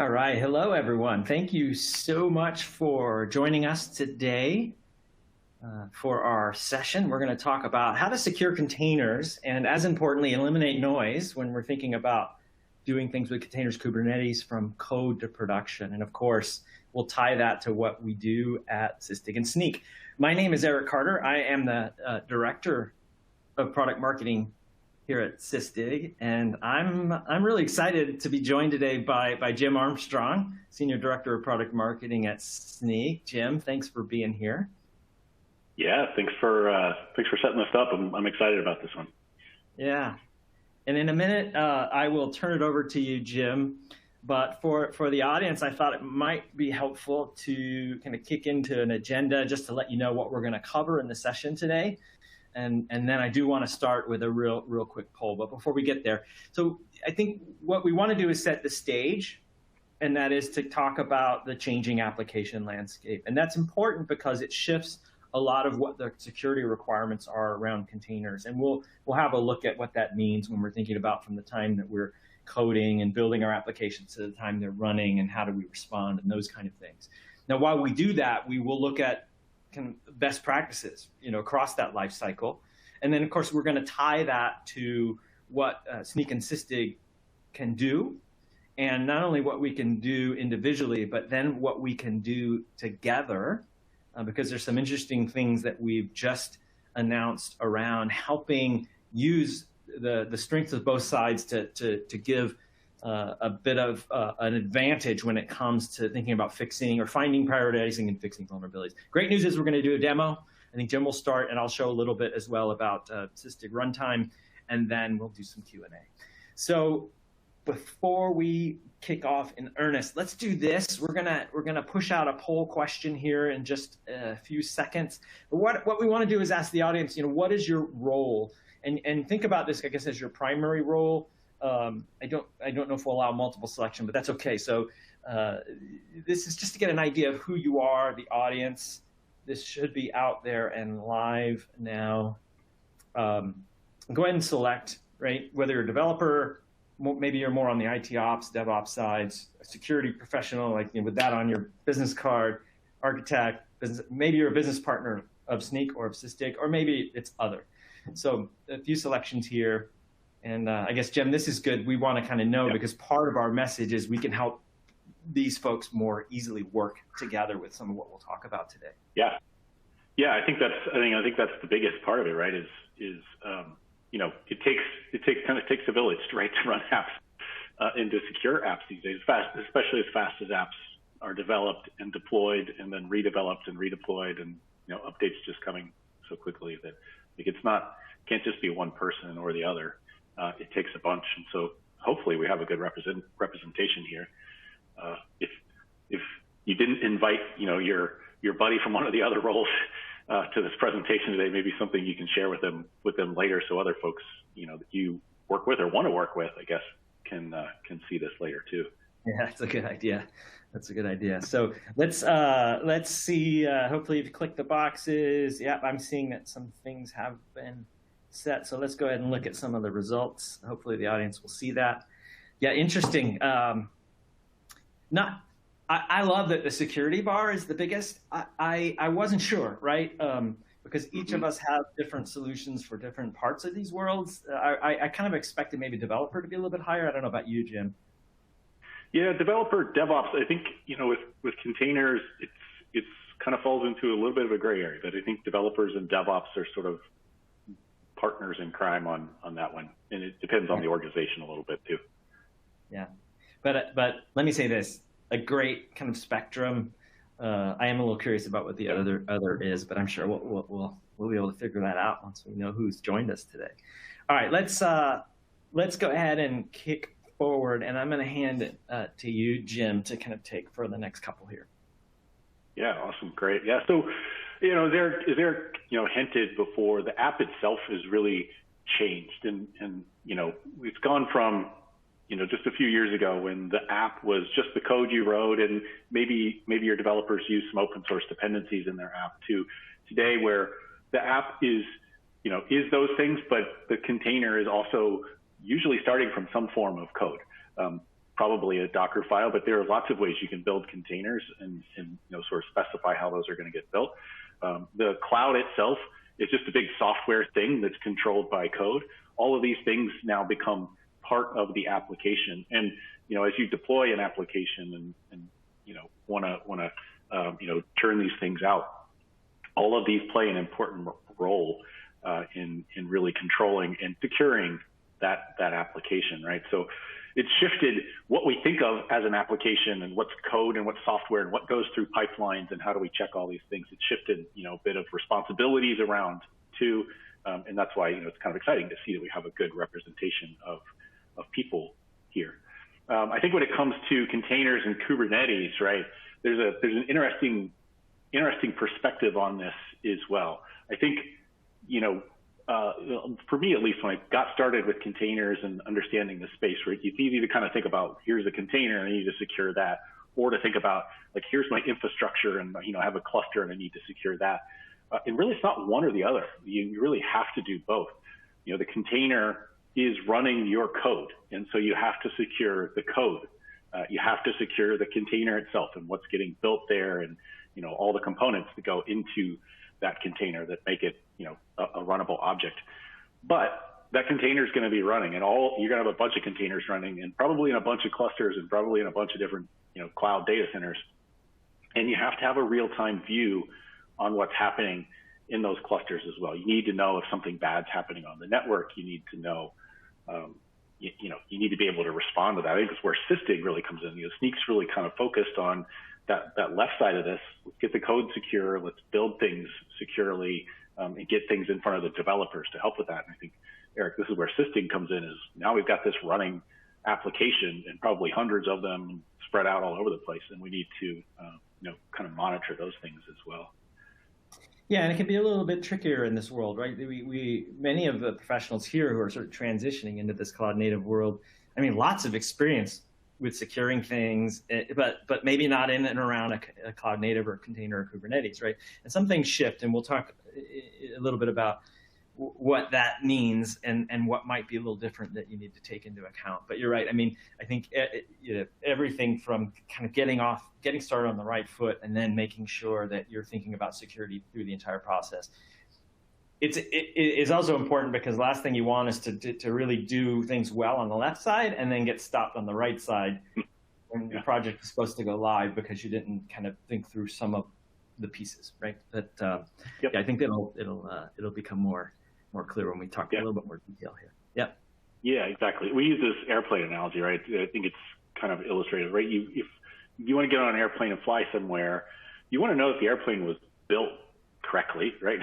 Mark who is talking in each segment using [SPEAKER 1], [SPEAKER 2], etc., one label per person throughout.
[SPEAKER 1] All right. Hello, everyone. Thank you so much for joining us today for our session. We're going to talk about how to secure containers and, as importantly, eliminate noise when we're thinking about doing things with containers Kubernetes from code to production. And of course, we'll tie that to what we do at Sysdig and Snyk. My name is Eric Carter. I am the Director of Product Marketing here at Sysdig, and I'm really excited to be joined today by Jim Armstrong, Senior Director of Product Marketing at Snyk. Jim, thanks for being here.
[SPEAKER 2] Yeah, thanks for setting this up. I'm excited about this one.
[SPEAKER 1] Yeah, and in a minute I will turn it over to you, Jim. But for the audience, I thought it might be helpful to kind of kick into an agenda just to let you know what we're going to cover in the session today. And then I do want to start with a real quick poll. But before we get there, so I think what we want to do is set the stage, and that is to talk about the changing application landscape. And that's important because it shifts a lot of what the security requirements are around containers. And we'll have a look at what that means when we're thinking about from the time that we're coding and building our applications to the time they're running, and how do we respond and those kind of things. Now, while we do that, we will look at kind of best practices, across that life cycle. And then, of course, we're going to tie that to what Snyk and Sysdig can do, and not only what we can do individually, but then what we can do together, because there's some interesting things that we've just announced around helping use the strengths of both sides to give a bit of an advantage when it comes to thinking about fixing or finding, prioritizing, and fixing vulnerabilities. Great news is we're going to do a demo. I think Jim will start, and I'll show a little bit as well about Sysdig Runtime, and then we'll do some Q&A. So before we kick off in earnest, let's do this. We're gonna push out a poll question here in just a few seconds. But what we want to do is ask the audience, what is your role? And think about this, I guess, as your primary role. I don't know if we'll allow multiple selection, but that's okay. So this is just to get an idea of who you are, the audience. This should be out there and live now. Go ahead and select, right? Whether you're a developer, maybe you're more on the IT ops, DevOps sides, a security professional, like with that on your business card, architect, maybe you're a business partner of Snyk or of Sysdig, or maybe it's other. So a few selections here. And I guess, Jim, this is good. We want to kind of know, because part of our message is we can help these folks more easily work together with some of what we'll talk about today.
[SPEAKER 2] Yeah, I think that's the biggest part of it, right? Is it kind of takes a village, right, to run apps into secure apps these days, especially as fast as apps are developed and deployed and then redeveloped and redeployed, and updates just coming so quickly that can't just be one person or the other. It takes a bunch, and so hopefully we have a good representation here. If you didn't invite your buddy from one of the other roles to this presentation today, maybe something you can share with them later, so other folks that you work with or want to work with, I guess, can see this later too.
[SPEAKER 1] Yeah, that's a good idea. That's a good idea. So let's see. Hopefully, if you click the boxes, yeah, I'm seeing that some things have been set. So let's go ahead and look at some of the results. Hopefully the audience will see that. Yeah, interesting. I love that the security bar is the biggest. I wasn't sure, right? Because each of us have different solutions for different parts of these worlds. I kind of expected maybe developer to be a little bit higher. I don't know about you, Jim.
[SPEAKER 2] Yeah, developer, DevOps, I think, with containers, it's kind of falls into a little bit of a gray area, but I think developers and DevOps are sort of partners in crime on that one, and it depends on the organization a little bit too.
[SPEAKER 1] Yeah, but let me say this: a great kind of spectrum. I am a little curious about what the other is, but I'm sure we'll be able to figure that out once we know who's joined us today. All right, let's go ahead and kick forward, and I'm going to hand it to you, Jim, to kind of take for the next couple here.
[SPEAKER 2] Yeah, awesome, great. Yeah, so is there hinted before, the app itself has really changed, and it's gone from just a few years ago when the app was just the code you wrote, and maybe your developers use some open source dependencies in their app, to today where the app is those things, but the container is also usually starting from some form of code. probably a Docker file, but there are lots of ways you can build containers and sort of specify how those are going to get built. The cloud itself is just a big software thing that's controlled by code. All of these things now become part of the application. And as you deploy an application and want to turn these things out, all of these play an important role in really controlling and securing that application, right? So it's shifted what we think of as an application and what's code and what's software and what goes through pipelines and how do we check all these things. It's shifted, a bit of responsibilities around too. And that's why, it's kind of exciting to see that we have a good representation of people here. I think when it comes to containers and Kubernetes, right, there's an interesting perspective on this as well. I think, for me at least, when I got started with containers and understanding the space, right, it's easy to kind of think about, here's a container and I need to secure that, or to think about, like, here's my infrastructure and I have a cluster and I need to secure that. And really, it's not one or the other. You really have to do both. The container is running your code, and so you have to secure the code. You have to secure the container itself and what's getting built there, and all the components that go into that container that make it a runnable object. But that container is going to be running, and you're going to have a bunch of containers running, and probably in a bunch of clusters, and probably in a bunch of different cloud data centers. And you have to have a real-time view on what's happening in those clusters as well. You need to know if something bad's happening on the network. You need to know, you need to be able to respond to that. I think that's where Sysdig really comes in. Snyk's really kind of focused on that left side of this. Let's get the code secure. Let's build things securely and get things in front of the developers to help with that. And I think, Eric, this is where Sysdig comes in. Is now we've got this running application and probably hundreds of them spread out all over the place, and we need to kind of monitor those things as well.
[SPEAKER 1] Yeah, and it can be a little bit trickier in this world, right? Many of the professionals here who are sort of transitioning into this cloud native world, I mean, lots of experience with securing things, but maybe not in and around a cloud native or container or Kubernetes, right? And some things shift, and we'll talk a little bit about what that means and what might be a little different that you need to take into account. But you're right. I mean, I think everything from kind of getting started on the right foot, and then making sure that you're thinking about security through the entire process. It is also important because the last thing you want is to really do things well on the left side and then get stopped on the right side when the project is supposed to go live because you didn't kind of think through some of the pieces, right? But yeah, I think it'll become more clear when we talk a little bit more detail here. Yeah.
[SPEAKER 2] Yeah, exactly. We use this airplane analogy, right? I think it's kind of illustrative, right? If you want to get on an airplane and fly somewhere, you want to know that the airplane was built correctly, right?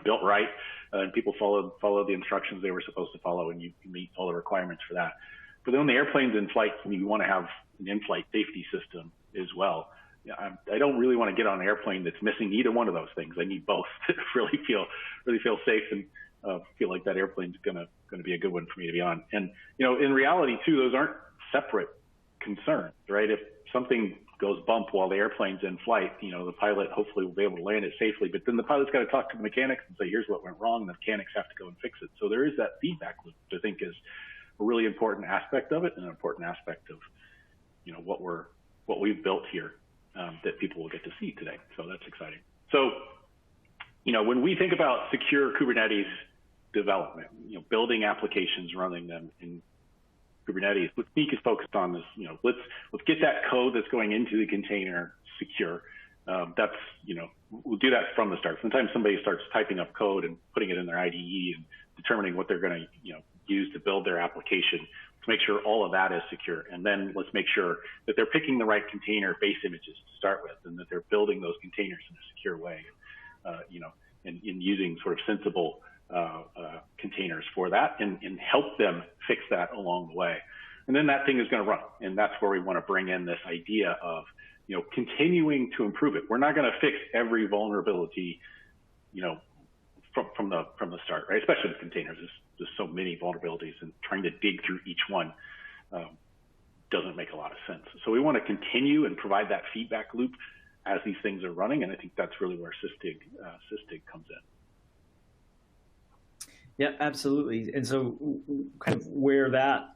[SPEAKER 2] Built right, and people followed the instructions they were supposed to follow, and you meet all the requirements for that. But then when the airplane's in flight, you want to have an in-flight safety system as well. I don't really want to get on an airplane that's missing either one of those things. I need both to really feel safe and feel like that airplane's gonna be a good one for me to be on. And in reality too, those aren't separate concerns, right? If something goes bump while the airplane's in flight, the pilot hopefully will be able to land it safely, but then the pilot's got to talk to the mechanics and say, here's what went wrong, and the mechanics have to go and fix it. So there is that feedback loop, which I think is a really important aspect of it, and an important aspect of what we've built here that people will get to see today. So that's exciting. So when we think about secure Kubernetes development, building applications, running them in Kubernetes, what Snyk is focused on is, let's get that code that's going into the container secure. That's, we'll do that from the start. Sometimes somebody starts typing up code and putting it in their IDE and determining what they're going to, use to build their application. Let's make sure all of that is secure. And then let's make sure that they're picking the right container base images to start with, and that they're building those containers in a secure way, and using sort of sensible containers for that, and help them fix that along the way. And then that thing is going to run. And that's where we want to bring in this idea of, continuing to improve it. We're not going to fix every vulnerability, from the start, right? Especially with containers. There's just so many vulnerabilities, and trying to dig through each one doesn't make a lot of sense. So we want to continue and provide that feedback loop as these things are running. And I think that's really where Sysdig comes in.
[SPEAKER 1] Yeah, absolutely. And so kind of where that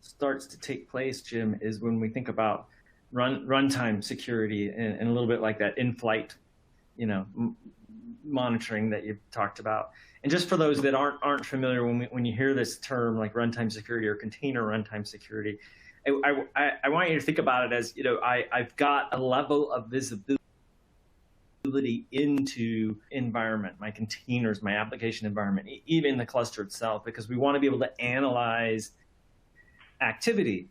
[SPEAKER 1] starts to take place, Jim, is when we think about runtime security and a little bit like that in-flight, monitoring that you've talked about. And just for those that aren't familiar, when you hear this term like runtime security or container runtime security, I want you to think about it as, I've got a level of visibility into environment, my containers, my application environment, even the cluster itself, because we want to be able to analyze activity.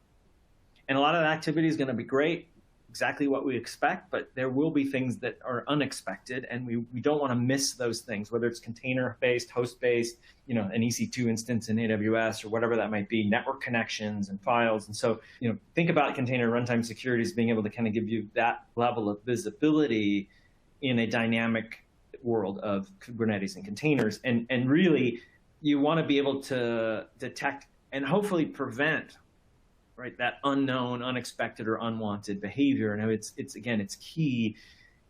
[SPEAKER 1] And a lot of the activity is going to be great, exactly what we expect, but there will be things that are unexpected, and we don't want to miss those things, whether it's container-based, host-based, an EC2 instance in AWS or whatever that might be, network connections and files. And so, think about container runtime security as being able to kind of give you that level of visibility in a dynamic world of Kubernetes and containers. And really, you want to be able to detect and hopefully prevent, right, that unknown, unexpected, or unwanted behavior. And it's key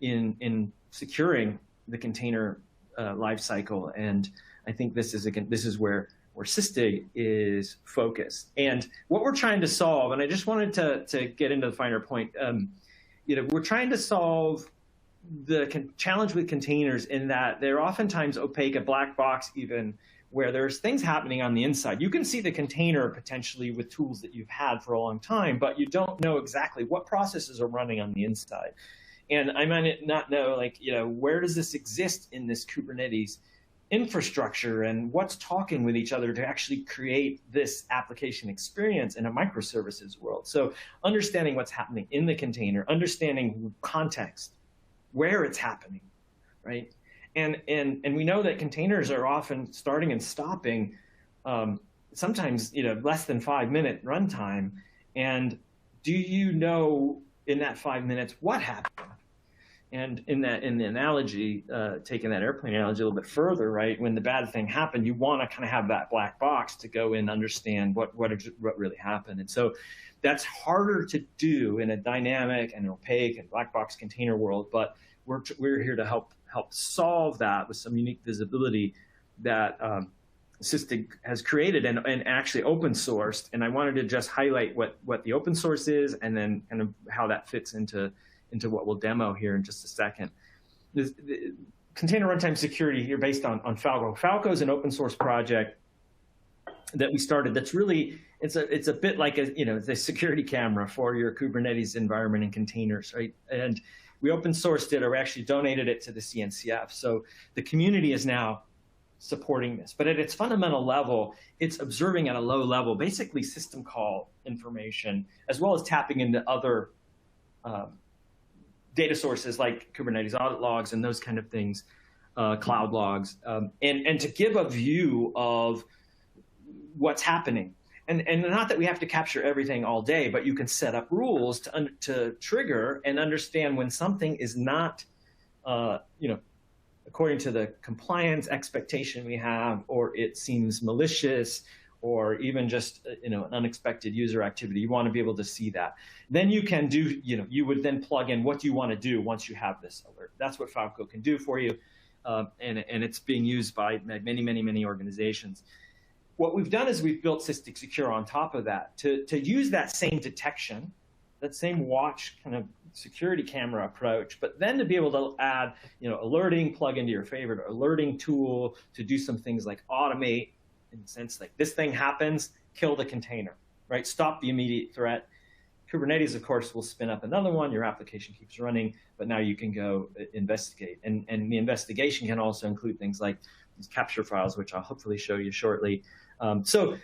[SPEAKER 1] in securing the container lifecycle. And I think this is where Sysdig is focused. And what we're trying to solve, and I just wanted to get into the finer point, we're trying to solve the challenge with containers in that they're oftentimes opaque, a black box even, where there's things happening on the inside. You can see the container potentially with tools that you've had for a long time, but you don't know exactly what processes are running on the inside. And I might not know, where does this exist in this Kubernetes infrastructure and what's talking with each other to actually create this application experience in a microservices world. So understanding what's happening in the container, understanding context, where it's happening, right? And we know that containers are often starting and stopping, sometimes less than 5-minute runtime. And do you know in that 5 minutes what happened? And in the analogy, taking that airplane analogy a little bit further, right? When the bad thing happened, you want to kind of have that black box to go in and understand what really happened. And so that's harder to do in a dynamic and opaque and black box container world, but we're here to help solve that with some unique visibility that Sysdig has created and actually open sourced. And I wanted to just highlight what the open source is and then kind of how that fits into what we'll demo here in just a second. The container runtime security here based on Falco. Falco is an open source project that we started that's really, it's a bit like the security camera for your Kubernetes environment and containers, right? And we open sourced it, or we actually donated it to the CNCF. So the community is now supporting this. But at its fundamental level, it's observing at a low level, basically system call information, as well as tapping into other data sources like Kubernetes audit logs and those kind of things, cloud logs, and to give a view of what's happening. And not that we have to capture everything all day, but you can set up rules to trigger and understand when something is not, according to the compliance expectation we have, or it seems malicious, or even just an unexpected user activity. You want to be able to see that. Then you can do, you would then plug in what do you want to do once you have this alert. That's what Falco can do for you, and it's being used by many, many, many organizations. What we've done is we've built Sysdig Secure on top of that to use that same detection, that same watch kind of security camera approach, but then to be able to add, alerting, plug into your favorite alerting tool to do some things like automate, in the sense like this thing happens, kill the container, right? Stop the immediate threat. Kubernetes, of course, will spin up another one. Your application keeps running, but now you can go investigate. And the investigation can also include things like these capture files, which I'll hopefully show you shortly. So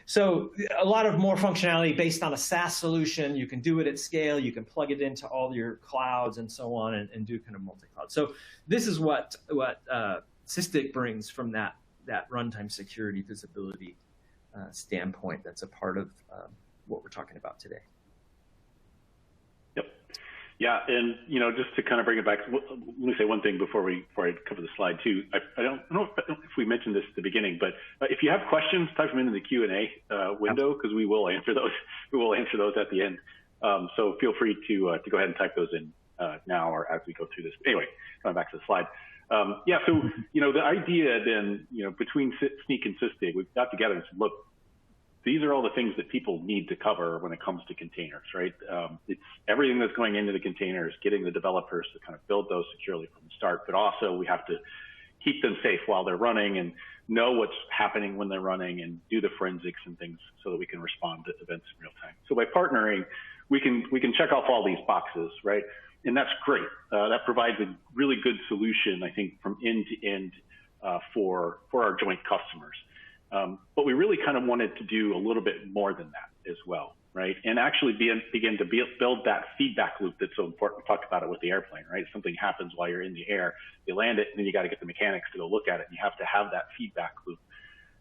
[SPEAKER 1] a lot of more functionality based on a SaaS solution. You can do it at scale. You can plug it into all your clouds and so on and do kind of multi-cloud. So this is what Sysdig brings from that runtime security visibility standpoint. That's a part of what we're talking about today.
[SPEAKER 2] Yep. Yeah, and just to kind of bring it back, let me say one thing before I cover the slide too. I don't know if we mentioned this at the beginning, but if you have questions, type them into the Q&A window, because we will answer those. We will answer those at the end. So feel free to go ahead and type those in now or as we go through this. Anyway, coming back to the slide. Yeah, so the idea then, between Snyk and Sysdig, we got together and said, look, these are all the things that people need to cover when it comes to containers, right? It's everything that's going into the containers, getting the developers to kind of build those securely from the start, but also we have to keep them safe while they're running and know what's happening when they're running and do the forensics and things so that we can respond to events in real time. So by partnering, we can check off all these boxes, right? And that's great. That provides a really good solution, I think, from end to end for our joint customers. But we really kind of wanted to do a little bit more than that as well, right? And actually begin to build that feedback loop that's so important. We talked about it with the airplane, right? Something happens while you're in the air, you land it, and then you got to get the mechanics to go look at it. And you have to have that feedback loop.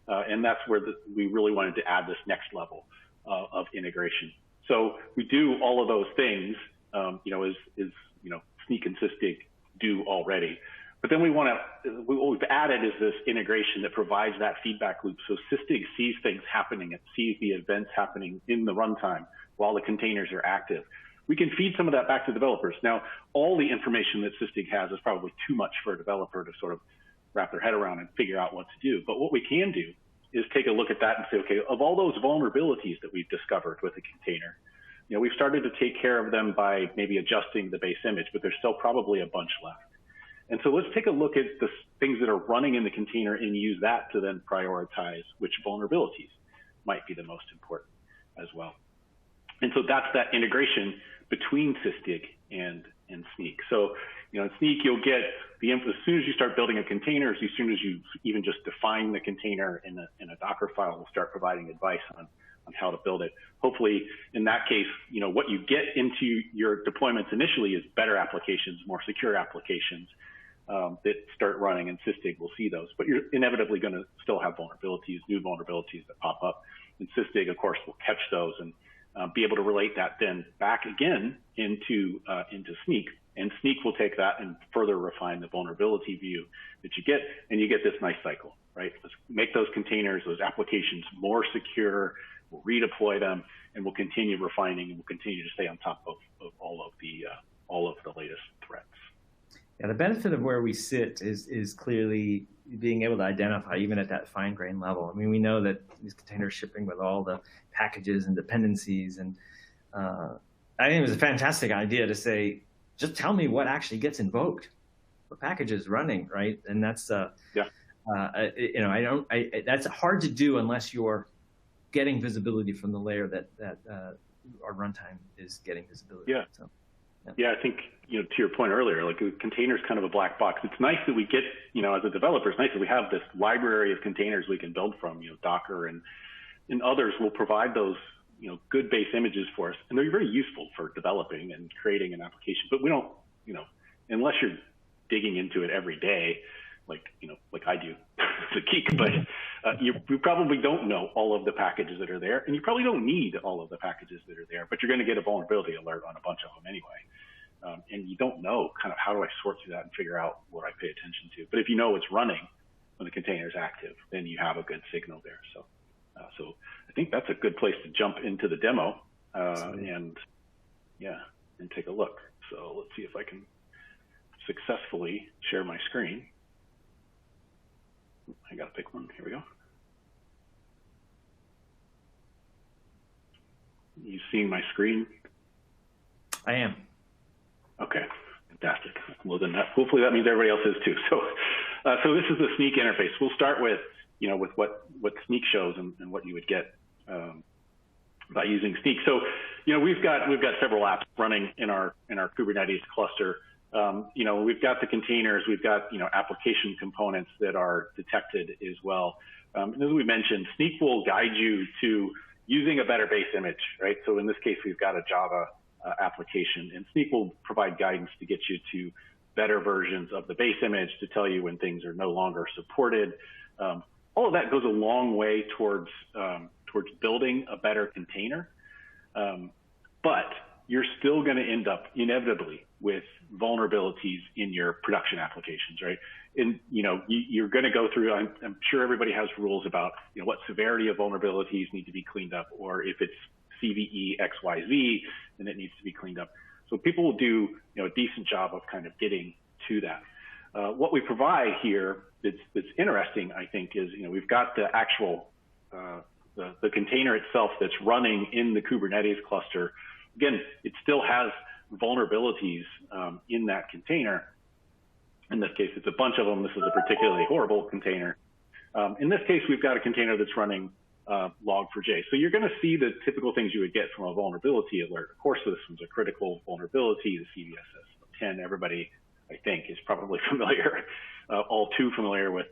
[SPEAKER 2] And that's where we really wanted to add this next level of integration. So we do all of those things, as Snyk and Sysdig do already. But then what we've added is this integration that provides that feedback loop. So Sysdig sees things happening. It sees the events happening in the runtime while the containers are active. We can feed some of that back to developers. Now, all the information that Sysdig has is probably too much for a developer to sort of wrap their head around and figure out what to do. But what we can do is take a look at that and say, okay, of all those vulnerabilities that we've discovered with a container, we've started to take care of them by maybe adjusting the base image, but there's still probably a bunch left. And so let's take a look at the things that are running in the container and use that to then prioritize which vulnerabilities might be the most important as well. And so that's that integration between Sysdig and Snyk. So, in Snyk, you'll get the info as soon as you start building a container, as soon as you even just define the container in a Docker file, we'll start providing advice on how to build it. Hopefully, in that case, what you get into your deployments initially is better applications, more secure applications that start running, and Sysdig will see those. But you're inevitably going to still have vulnerabilities, new vulnerabilities that pop up. And Sysdig, of course, will catch those and be able to relate that then back again into Snyk. And Snyk will take that and further refine the vulnerability view that you get, and you get this nice cycle, right? Let's make those containers, those applications more secure. We'll redeploy them, and we'll continue refining, and we'll continue to stay on top of all of the latest threats.
[SPEAKER 1] Yeah, the benefit of where we sit is clearly being able to identify even at that fine grain level. I mean, we know that these containers shipping with all the packages and dependencies, and I think it was a fantastic idea to say, just tell me what actually gets invoked, what package is running, right? And that's that's hard to do unless you're getting visibility from the layer that our runtime is getting visibility.
[SPEAKER 2] Yeah.
[SPEAKER 1] So,
[SPEAKER 2] yeah, I think, to your point earlier, like a container is kind of a black box. It's nice that we get, as a developer, it's nice that we have this library of containers we can build from, Docker and others will provide those, good base images for us. And they're very useful for developing and creating an application. But we don't, unless you're digging into it every day, like I do as a geek, but you probably don't know all of the packages that are there, and you probably don't need all of the packages that are there, but you're going to get a vulnerability alert on a bunch of them anyway. And you don't know kind of how do I sort through that and figure out what I pay attention to. But if you know it's running when the container is active, then you have a good signal there. So I think that's a good place to jump into the demo and take a look. So let's see if I can successfully share my screen. I got to pick one. Here we go. You seeing my screen? I am. Okay, fantastic. Well, then hopefully that means everybody else is too. So this is the Snyk interface. We'll start with with what Snyk shows and what you would get by using Snyk. So we've got several apps running in our Kubernetes cluster. We've got the containers, we've got, application components that are detected as well. And as we mentioned, Snyk will guide you to using a better base image, right? So in this case, we've got a Java application, and Snyk will provide guidance to get you to better versions of the base image to tell you when things are no longer supported. All of that goes a long way towards building a better container. But you're still going to end up inevitably with vulnerabilities in your production applications, right? And you're going to go through. I'm sure everybody has rules about what severity of vulnerabilities need to be cleaned up, or if it's CVE XYZ, then it needs to be cleaned up. So people will do a decent job of kind of getting to that. What we provide here that's interesting, I think, is we've got the actual the container itself that's running in the Kubernetes cluster, again, it still has vulnerabilities in that container. In this case, it's a bunch of them. This is a particularly horrible container. In this case, we've got a container that's running log4j. So you're going to see the typical things you would get from a vulnerability alert. Of course, this one's a critical vulnerability, the CVSS 10. Everybody, I think, is probably familiar, all too familiar with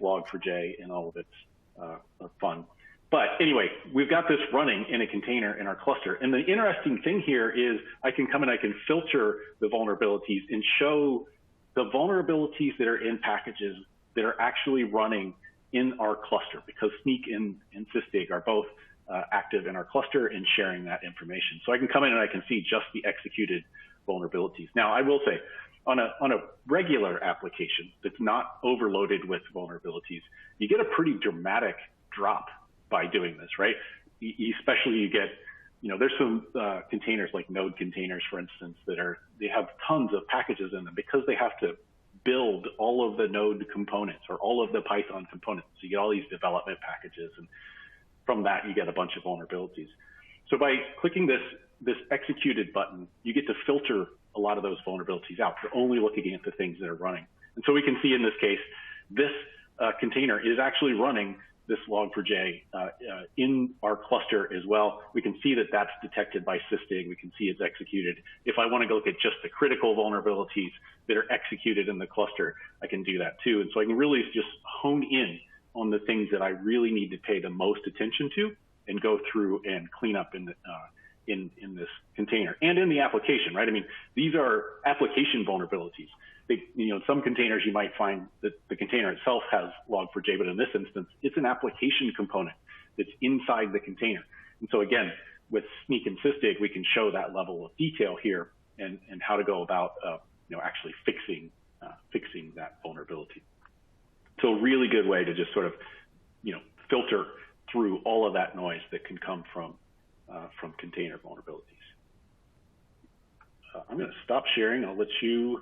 [SPEAKER 2] log4j and all of its fun. But anyway, we've got this running in a container in our cluster. And the interesting thing here is I can come and I can filter the vulnerabilities and show the vulnerabilities that are in packages that are actually running in our cluster, because Snyk and Sysdig are both active in our cluster and sharing that information. So I can come in and I can see just the executed vulnerabilities. Now, I will say, on a regular application that's not overloaded with vulnerabilities, you get a pretty dramatic drop by doing this, right? Especially you get, there's some containers like node containers, for instance, they have tons of packages in them because they have to build all of the node components or all of the Python components. So you get all these development packages, and from that you get a bunch of vulnerabilities. So by clicking this executed button, you get to filter a lot of those vulnerabilities out. You're only looking at the things that are running. And so we can see in this case, this container is actually running this log4j in our cluster as well. We can see that that's detected by Sysdig. We can see it's executed. If I want to go look at just the critical vulnerabilities that are executed in the cluster, I can do that too. And so I can really just hone in on the things that I really need to pay the most attention to and go through and clean up in this container and in the application, right? I mean, these are application vulnerabilities. Some containers you might find that the container itself has log4j, but in this instance, it's an application component that's inside the container. And so again, with Snyk and Sysdig, we can show that level of detail here and how to go about actually fixing that vulnerability. So a really good way to just sort of filter through all of that noise that can come from container vulnerabilities. I'm going to stop sharing. I'll let you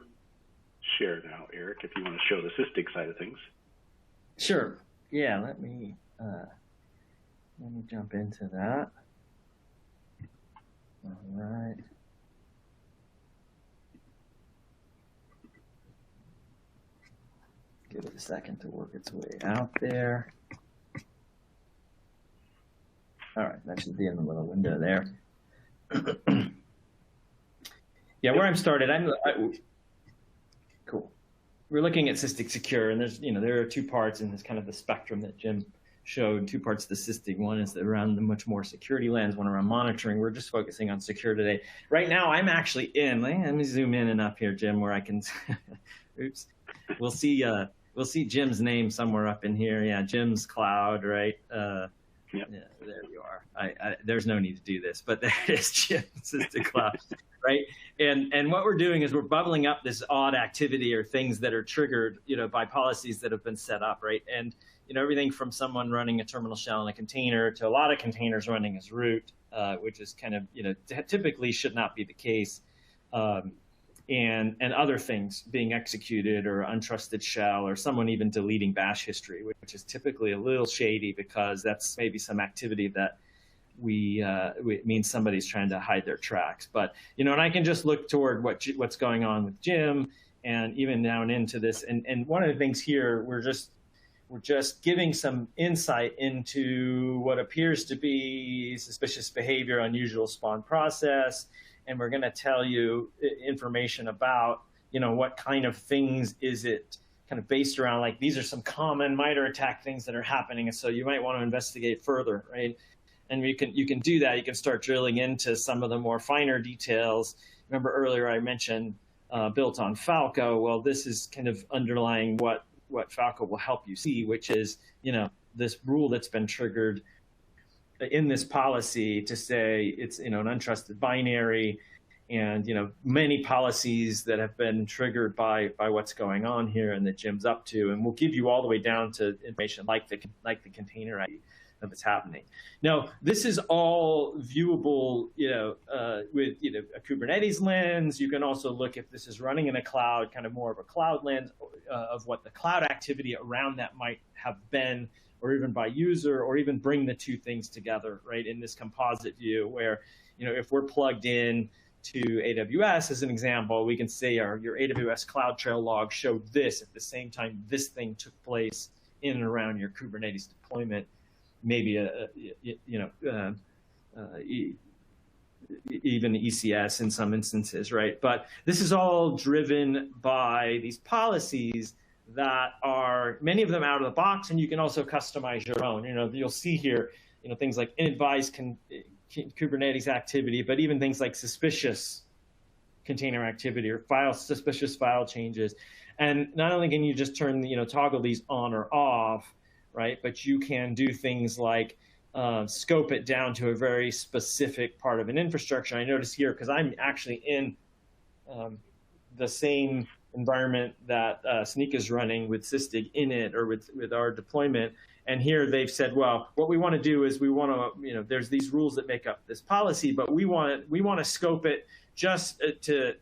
[SPEAKER 2] share now, Eric, if you want to show the Sysdig side of things.
[SPEAKER 1] Sure. Yeah, let me jump into that. All right. Give it a second to work its way out there. All right, that should be in the little window there. Yeah, where I'm started, cool. We're looking at Sysdig Secure, and there's, there are two parts in this kind of the spectrum that Jim showed, two parts of the Sysdig. One is around the much more security lens, one around monitoring. We're just focusing on secure today. Right now, I'm actually in, let me zoom in and up here, Jim, where I can, oops. We'll see Jim's name somewhere up in here. Yeah, Jim's cloud, right? Yep. Yeah, there you are. There's no need to do this, but there is Jim's Sysdig cloud, right? And what we're doing is we're bubbling up this odd activity or things that are triggered, by policies that have been set up, right? And everything from someone running a terminal shell in a container to a lot of containers running as root, which is kind of typically should not be the case. And other things being executed, or untrusted shell, or someone even deleting bash history, which is typically a little shady because that's maybe some activity that it means somebody's trying to hide their tracks. But and I can just look toward what's going on with Jim, and even down into this. And one of the things here, we're just giving some insight into what appears to be suspicious behavior, unusual spawn process. And we're going to tell you information about, what kind of things is it kind of based around, like these are some common MITRE attack things that are happening. And so you might want to investigate further, right? And you can do that. You can start drilling into some of the more finer details. Remember earlier I mentioned built on Falco. Well, this is kind of underlying what Falco will help you see, which is, this rule that's been triggered in this policy to say it's an untrusted binary, and many policies that have been triggered by what's going on here and that Jim's up to, and we'll give you all the way down to information like the container ID of it's happening. Now, this is all viewable, with a Kubernetes lens. You can also look if this is running in a cloud, kind of more of a cloud lens of what the cloud activity around that might have been, or even by user, or even bring the two things together, right, in this composite view where, if we're plugged in to AWS as an example, we can say your AWS CloudTrail log showed this at the same time this thing took place in and around your Kubernetes deployment, maybe even ECS in some instances, right? But this is all driven by these policies that are, many of them out of the box, and you can also customize your own. You'll see here, things like inadvised Kubernetes activity, but even things like suspicious container activity or suspicious file changes. And not only can you just turn, toggle these on or off, right? But you can do things like scope it down to a very specific part of an infrastructure. I notice here, because I'm actually in the same environment that Snyk is running with Sysdig in it, or with our deployment. And here they've said, well, what we want to do is we want to, there's these rules that make up this policy, but we want to scope it just to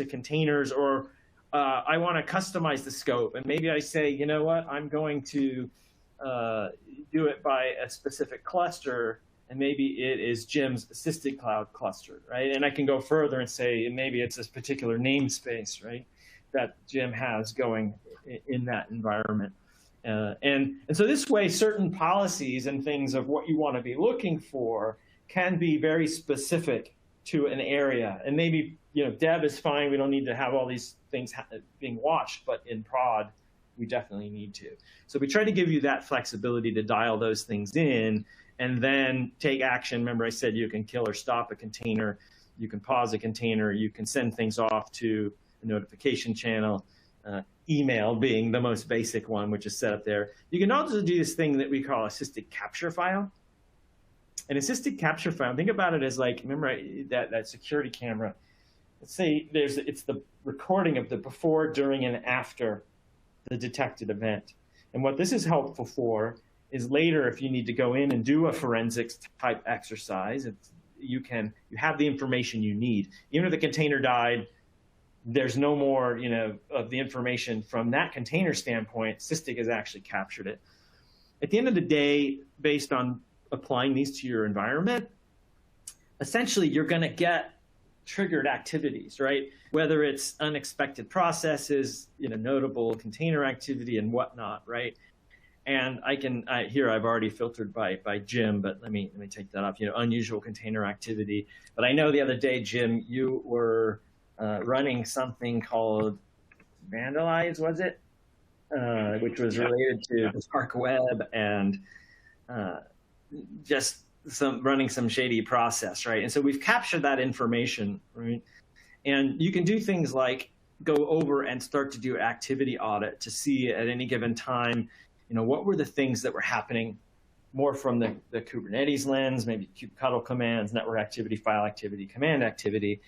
[SPEAKER 1] containers, or I want to customize the scope. And maybe I say, you know what, I'm going to do it by a specific cluster, and maybe it is Jim's Sysdig Cloud cluster, right? And I can go further and say maybe it's this particular namespace, right, that Jim has going in that environment. And so this way, certain policies and things of what you want to be looking for can be very specific to an area. And maybe, dev is fine. We don't need to have all these things being watched, but in prod, we definitely need to. So we try to give you that flexibility to dial those things in and then take action. Remember I said you can kill or stop a container, you can pause a container, you can send things off to a notification channel, email being the most basic one, which is set up there. You can also do this thing that we call a Sysdig capture file. And a Sysdig capture file, think about it as like, remember that security camera. Let's say it's the recording of the before, during, and after the detected event. And what this is helpful for is later, if you need to go in and do a forensics type exercise, you have the information you need. Even if the container died, there's no more, of the information from that container standpoint. Sysdig has actually captured it. At the end of the day, based on applying these to your environment, essentially you're going to get triggered activities, right? Whether it's unexpected processes, notable container activity and whatnot, right? And here I've already filtered by Jim, but let me take that off. Unusual container activity. But I know the other day, Jim, you were running something called Vandalize, was it? Which was related to the dark web and just running some shady process, right? And so we've captured that information, right? And you can do things like go over and start to do activity audit to see at any given time, what were the things that were happening more from the Kubernetes lens, maybe kubectl commands, network activity, file activity, command activity.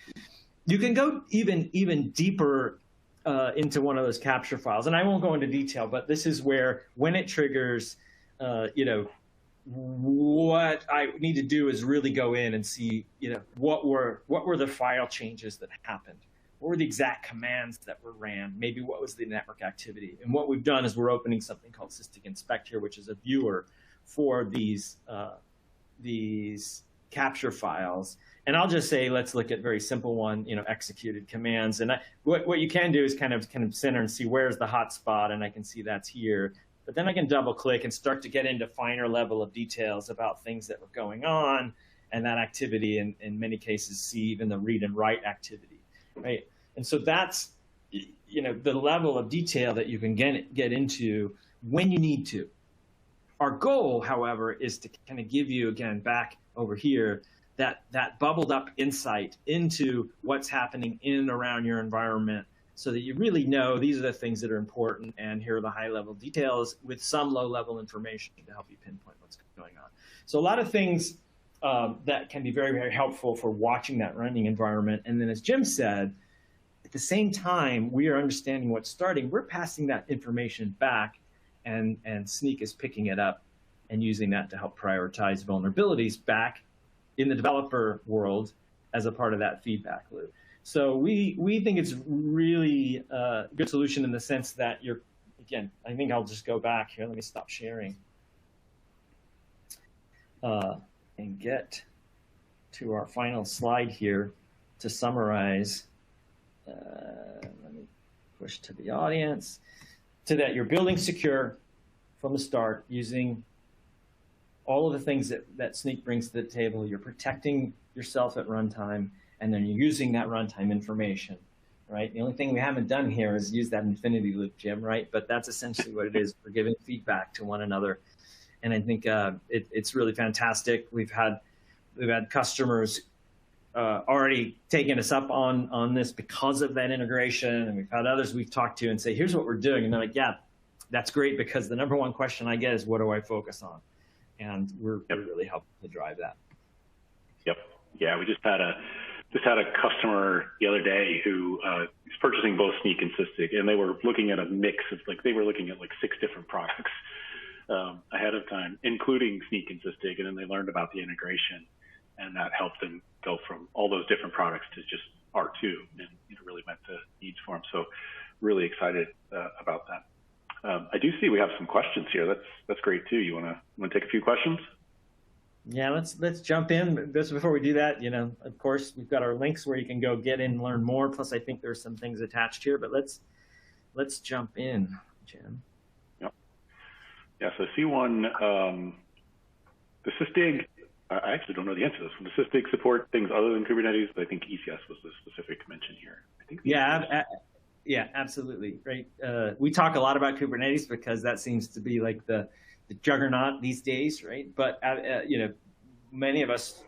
[SPEAKER 1] You can go even deeper into one of those capture files. And I won't go into detail, but this is where, when it triggers, what I need to do is really go in and see, what were the file changes that happened? What were the exact commands that were ran? Maybe what was the network activity? And what we've done is we're opening something called Sysdig and Snyk here, which is a viewer for these capture files. And I'll just say, let's look at very simple one, executed commands. And what you can do is kind of center and see where's the hotspot, and I can see that's here. But then I can double click and start to get into finer level of details about things that were going on and that activity, and in many cases see even the read and write activity, right? And so that's, the level of detail that you can get into when you need to. Our goal, however, is to kind of give you, again, back over here, that bubbled up insight into what's happening in and around your environment, so that you really know these are the things that are important, and here are the high-level details with some low-level information to help you pinpoint what's going on. So a lot of things that can be very, very helpful for watching that running environment. And then, as Jim said, at the same time we are understanding what's starting, we're passing that information back, and Snyk is picking it up and using that to help prioritize vulnerabilities back in the developer world as a part of that feedback loop. So we think it's really a good solution in the sense that again, I think I'll just go back here. Let me stop sharing. and get to our final slide here to summarize. Let me push to the audience. So that you're building secure from the start using all of the things that Snyk brings to the table. You're protecting yourself at runtime, and then you're using that runtime information, right? The only thing we haven't done here is use that infinity loop, Jim, right? But that's essentially what it is. We're giving feedback to one another. And I think it's really fantastic. We've had customers already taken us up on this because of that integration, and we've had others we've talked to and say, here's what we're doing. And they're like, yeah, that's great, because the number one question I get is, what do I focus on? And we're really helping to drive that.
[SPEAKER 2] Yep. Yeah, we just had a customer the other day who is purchasing both Snyk and Sysdig, and they were looking at a mix of they were looking at 6 different products ahead of time, including Snyk and Sysdig, and then they learned about the integration, and that helped them go from all those different products to just R2, and really met the needs for them. So really excited about that. I do see we have some questions here. That's great too. You want to take a few questions?
[SPEAKER 1] Yeah, let's jump in. Just before we do that, of course, we've got our links where you can go get in and learn more. Plus, I think there's some things attached here. But let's jump in, Jim.
[SPEAKER 2] Yep. Yeah. So I see one. The Sysdig. I actually don't know the answer to this one. The Sysdig support things other than Kubernetes. But I think ECS was the specific mention here. I think.
[SPEAKER 1] Yeah, absolutely. Right. We talk a lot about Kubernetes because that seems to be like the juggernaut these days, right? But many of us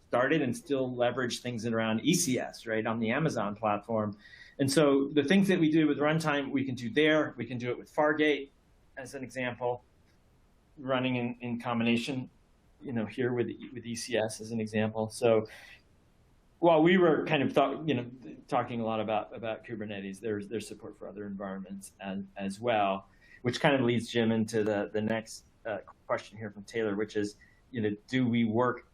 [SPEAKER 1] started and still leverage things around ECS, right, on the Amazon platform. And so the things that we do with runtime, we can do there. We can do it with Fargate, as an example, running in combination, here with ECS as an example. So while we were kind of talking a lot about Kubernetes, there's support for other environments as well, which kind of leads Jim into the next question here from Taylor, which is, do we work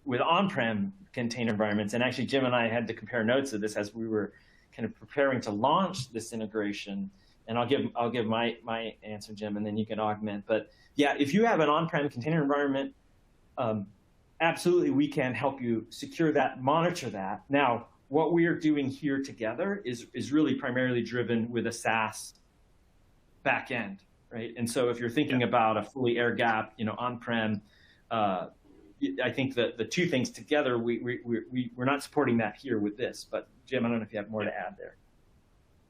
[SPEAKER 1] with on-prem container environments? And actually, Jim and I had to compare notes of this as we were kind of preparing to launch this integration. And I'll give my answer, Jim, and then you can augment. But yeah, if you have an on-prem container environment, absolutely, we can help you secure that, monitor that. Now, what we are doing here together is really primarily driven with a SaaS backend, right? And so if you're thinking about a fully air-gapped, on-prem, I think that the two things together, we're not supporting that here with this. But Jim, I don't know if you have more to add there.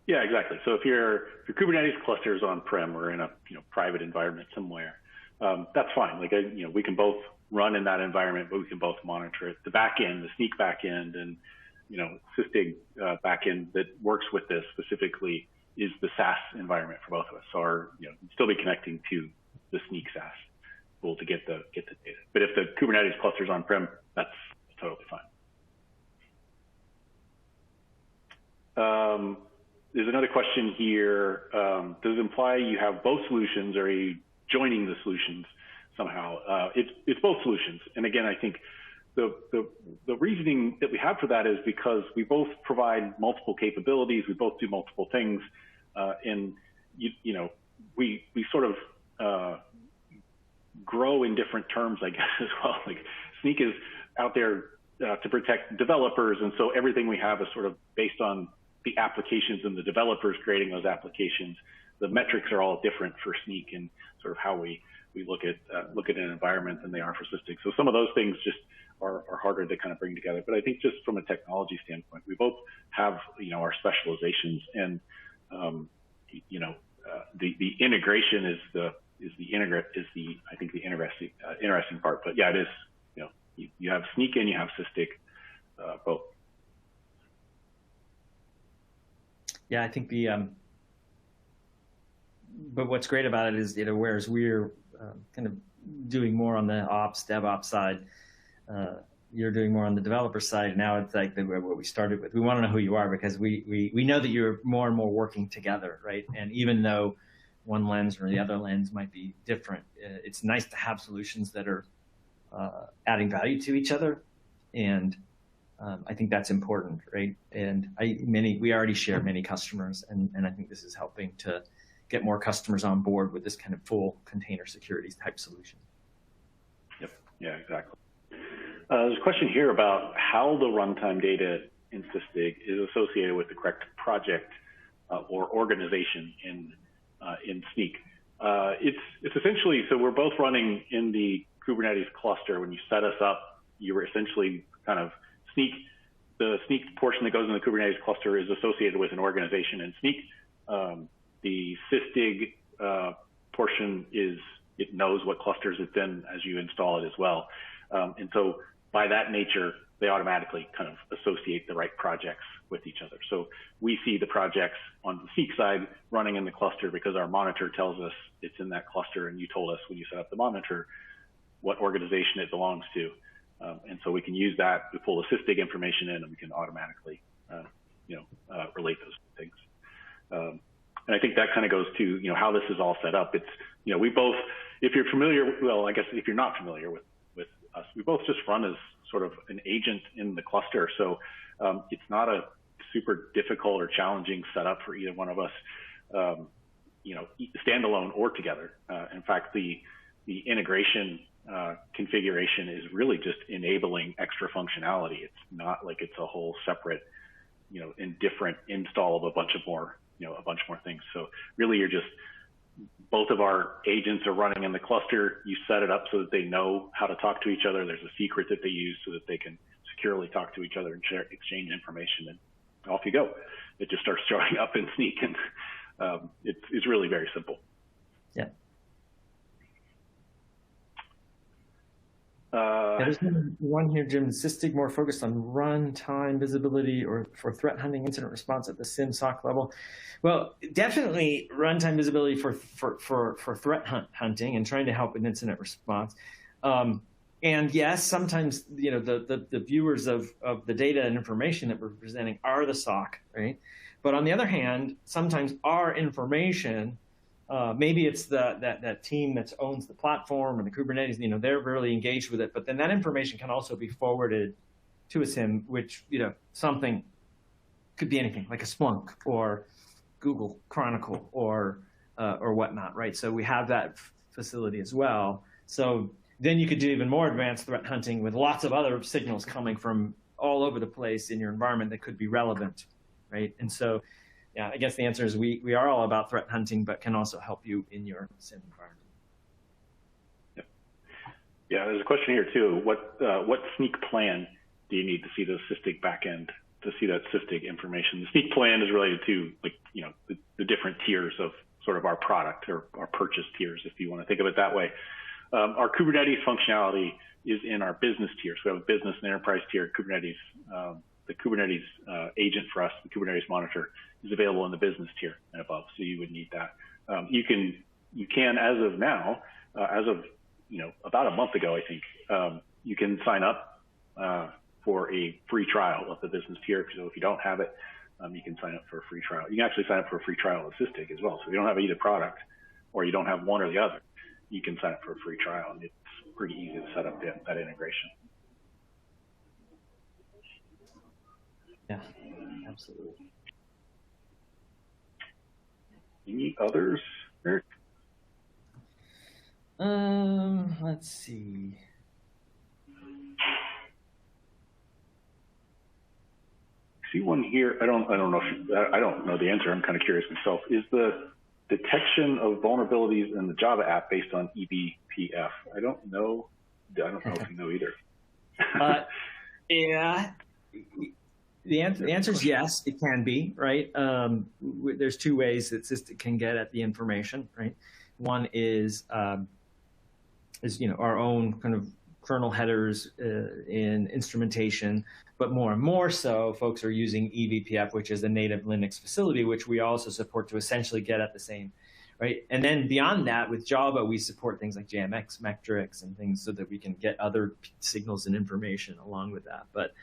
[SPEAKER 2] Yeah, exactly. So if your Kubernetes cluster is on-prem or in a private environment somewhere, that's fine. We can both run in that environment, but we can both monitor it. The backend, the Snyk backend, and Sysdig backend that works with this specifically is the SaaS environment for both of us. So still be connecting to the Snyk SaaS tool to get the data. But if the Kubernetes cluster is on-prem, that's totally fine. There's another question here. Does it imply you have both solutions, or are you joining the solutions somehow? It's both solutions. And again, I think the reasoning that we have for that is because we both provide multiple capabilities. We both do multiple things. And we sort of grow in different terms, I guess, as well. Snyk is out there to protect developers. And so everything we have is sort of based on the applications and the developers creating those applications. The metrics are all different for Snyk and sort of how we look at an environment than they are for Sysdig. So some of those things just are harder to kind of bring together. But I think just from a technology standpoint, we both have our specializations, and the integration is I think the interesting part. But yeah, it is you have Snyk and you have Sysdig both.
[SPEAKER 1] Yeah, I think but what's great about it is, whereas we're kind of doing more on the DevOps side, you're doing more on the developer side. Now it's like what we started with. We want to know who you are, because we know that you're more and more working together, right? And even though one lens or the other lens might be different, it's nice to have solutions that are adding value to each other. And I think that's important, right? And we already share many customers, and I think this is helping to get more customers on board with this kind of full container security type solution.
[SPEAKER 2] Yep. Yeah, exactly. There's a question here about how the runtime data in Sysdig is associated with the correct project or organization in Snyk. It's essentially, so we're both running in the Kubernetes cluster. When you set us up, you were essentially kind of the Snyk portion that goes in the Kubernetes cluster is associated with an organization in Snyk. The Sysdig portion it knows what clusters it's in as you install it as well. And so by that nature, they automatically kind of associate the right projects with each other. So we see the projects on the Snyk side running in the cluster because our monitor tells us it's in that cluster, and you told us when you set up the monitor what organization it belongs to. And so we can use that to pull the Sysdig information in, and we can automatically relate those things. And I think that kind of goes to how this is all set up. It's we both, if you're familiar, well, I guess if you're not familiar with us, we both just run as sort of an agent in the cluster. So it's not a super difficult or challenging setup for either one of us, standalone or together. In fact, the integration configuration is really just enabling extra functionality. It's not like it's a whole separate, different install of a bunch more things. So really, you're just, both of our agents are running in the cluster. You set it up so that they know how to talk to each other. There's a secret that they use so that they can securely talk to each other and exchange information, and off you go. It just starts showing up in Snyk, and it's really very simple.
[SPEAKER 1] Yeah. There's one here, Jim. Sysdig more focused on runtime visibility or for threat hunting, incident response at the SIM SOC level. Well, definitely runtime visibility for threat hunting and trying to help in incident response. And yes, sometimes the viewers of the data and information that we're presenting are the SOC, right? But on the other hand, sometimes our information, maybe it's that team that owns the platform and the Kubernetes, they're really engaged with it. But then that information can also be forwarded to a SIM, which, something could be anything like a Splunk or Google Chronicle or whatnot, right? So we have that facility as well. So then you could do even more advanced threat hunting with lots of other signals coming from all over the place in your environment that could be relevant, right? And so, yeah, I guess the answer is we are all about threat hunting, but can also help you in your SIM environment.
[SPEAKER 2] Yep. Yeah, there's a question here too. What Snyk plan do you need to see the Sysdig backend to see that Sysdig information? The Snyk plan is related to the different tiers of sort of our product or our purchase tiers, if you want to think of it that way. Our Kubernetes functionality is in our business tier. So we have a business and enterprise tier. Kubernetes, the Kubernetes agent for us, the Kubernetes monitor, is available in the business tier and above. So you would need that. You can, as of now, as of about a month ago, I think, you can sign up for a free trial of the business tier. So if you don't have it, you can sign up for a free trial. You can actually sign up for a free trial of Sysdig as well. So if you don't have either product, or you don't have one or the other, you can sign up for a free trial, and it's pretty easy to set up that integration.
[SPEAKER 1] Yeah, absolutely.
[SPEAKER 2] Any others, Eric?
[SPEAKER 1] Let's see.
[SPEAKER 2] I see one here. I don't know I don't know the answer. I'm kind of curious myself. Is the detection of vulnerabilities in the Java app based on eBPF? I don't know if you know either.
[SPEAKER 1] Yeah. The answer is yes, it can be, right? There's two ways that Sysdig can get at the information, right? One is our own kind of kernel headers in instrumentation, but more and more so, folks are using eBPF, which is a native Linux facility, which we also support to essentially get at the same, right? And then beyond that, with Java, we support things like JMX metrics and things so that we can get other signals and information along with that. But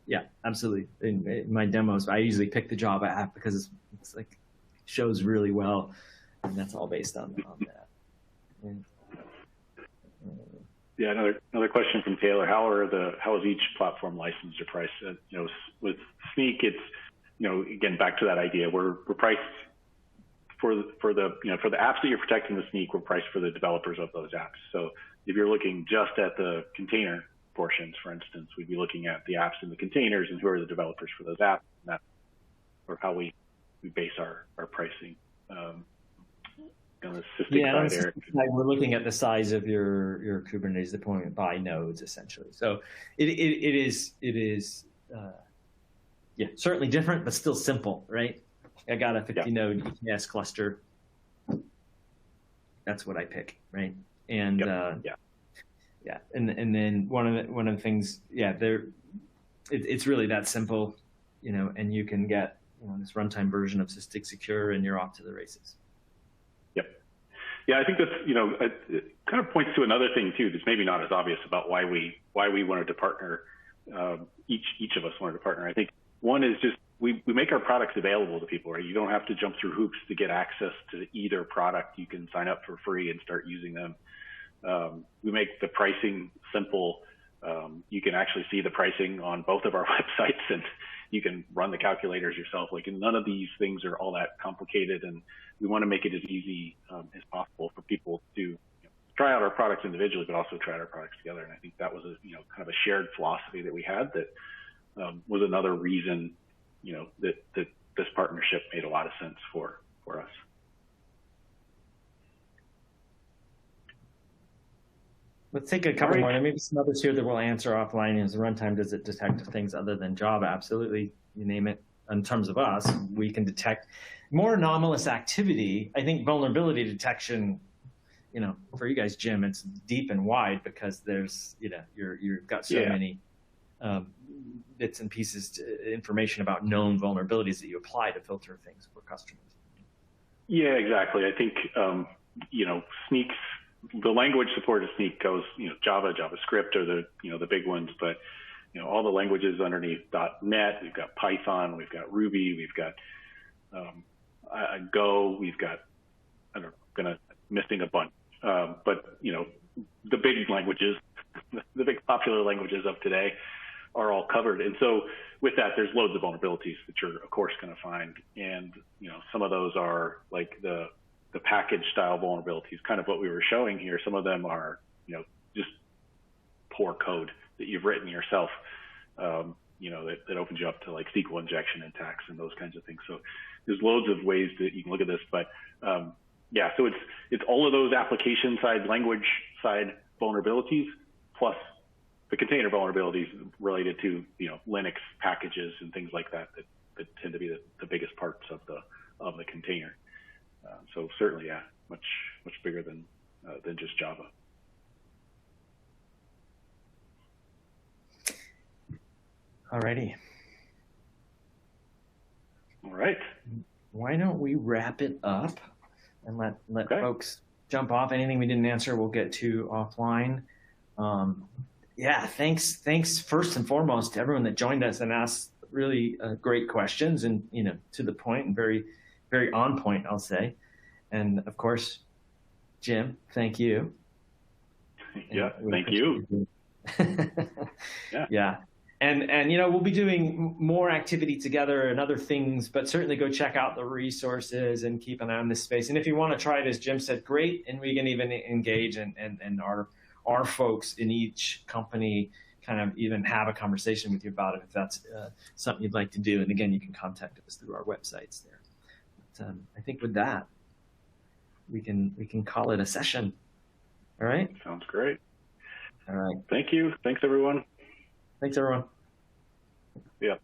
[SPEAKER 1] yeah, absolutely. In my demos, I usually pick the Java app because it's like shows really well, and that's all based on that. And,
[SPEAKER 2] yeah, another question from Taylor. How is each platform licensed or priced? With Snyk, it's again back to that idea. We're priced for the apps that you're protecting with Snyk. We're priced for the developers of those apps. So if you're looking just at the container portions, for instance, we'd be looking at the apps in the containers and who are the developers for those apps, and that's sort of how we base our pricing. On the Sysdig side, Eric.
[SPEAKER 1] We're looking at the size of your Kubernetes deployment by nodes, essentially. So it is certainly different, but still simple, right? I got a 50 node EKS cluster. That's what I pick, right? And and then one of the things, it's really that simple, and you can get this runtime version of Sysdig Secure, and you're off to the races.
[SPEAKER 2] Yeah, I think that's, it kind of points to another thing too that's maybe not as obvious about why we wanted to partner. Each of us wanted to partner. I think one is just we make our products available to people, right? You don't have to jump through hoops to get access to either product. You can sign up for free and start using them. We make the pricing simple. You can actually see the pricing on both of our websites, and you can run the calculators yourself. Like, none of these things are all that complicated, and we want to make it as easy as possible for people to try out our products individually, but also try out our products together. And I think that was a kind of a shared philosophy that we had that was another reason that this partnership made a lot of sense for us.
[SPEAKER 1] Let's take a couple more. There may be some others here that we'll answer offline. As runtime, does it detect things other than Java? Absolutely. You name it. In terms of us, we can detect more anomalous activity. I think vulnerability detection, for you guys, Jim, it's deep and wide because there's, you've got so many bits and pieces, information about known vulnerabilities that you apply to filter things for customers.
[SPEAKER 2] Yeah, exactly. I think, Snyk's, the language support of Snyk goes, Java, JavaScript are the big ones, but all the languages underneath .NET, we've got Python, we've got Ruby, we've got Go, we've got, missing a bunch, but the big languages, the big popular languages of today are all covered. And so with that, there's loads of vulnerabilities that you're of course going to find, and some of those are like the package style vulnerabilities, kind of what we were showing here. Some of them are, just poor code that you've written yourself, that opens you up to like SQL injection attacks and those kinds of things. So there's loads of ways that you can look at this, but so it's all of those application side, language side vulnerabilities, plus the container vulnerabilities related to, Linux packages and things like that tend to be the biggest parts of the container. So certainly, much bigger than just Java.
[SPEAKER 1] Alrighty.
[SPEAKER 2] All right.
[SPEAKER 1] Why don't we wrap it up and let folks jump off? Anything we didn't answer, we'll get to offline. Thanks first and foremost to everyone that joined us and asked really great questions and to the point and very, very on point, I'll say. And of course, Jim, thank you.
[SPEAKER 2] Yeah, thank you.
[SPEAKER 1] Yeah. And we'll be doing more activity together and other things, but certainly go check out the resources and keep an eye on this space. And if you want to try it, as Jim said, great. And we can even engage and our folks in each company kind of even have a conversation with you about it if that's something you'd like to do. And again, you can contact us through our websites there. But I think with that, we can call it a session. All right?
[SPEAKER 2] Sounds great.
[SPEAKER 1] All right.
[SPEAKER 2] Thank you. Thanks, everyone.
[SPEAKER 1] Thanks, everyone.
[SPEAKER 2] Yeah.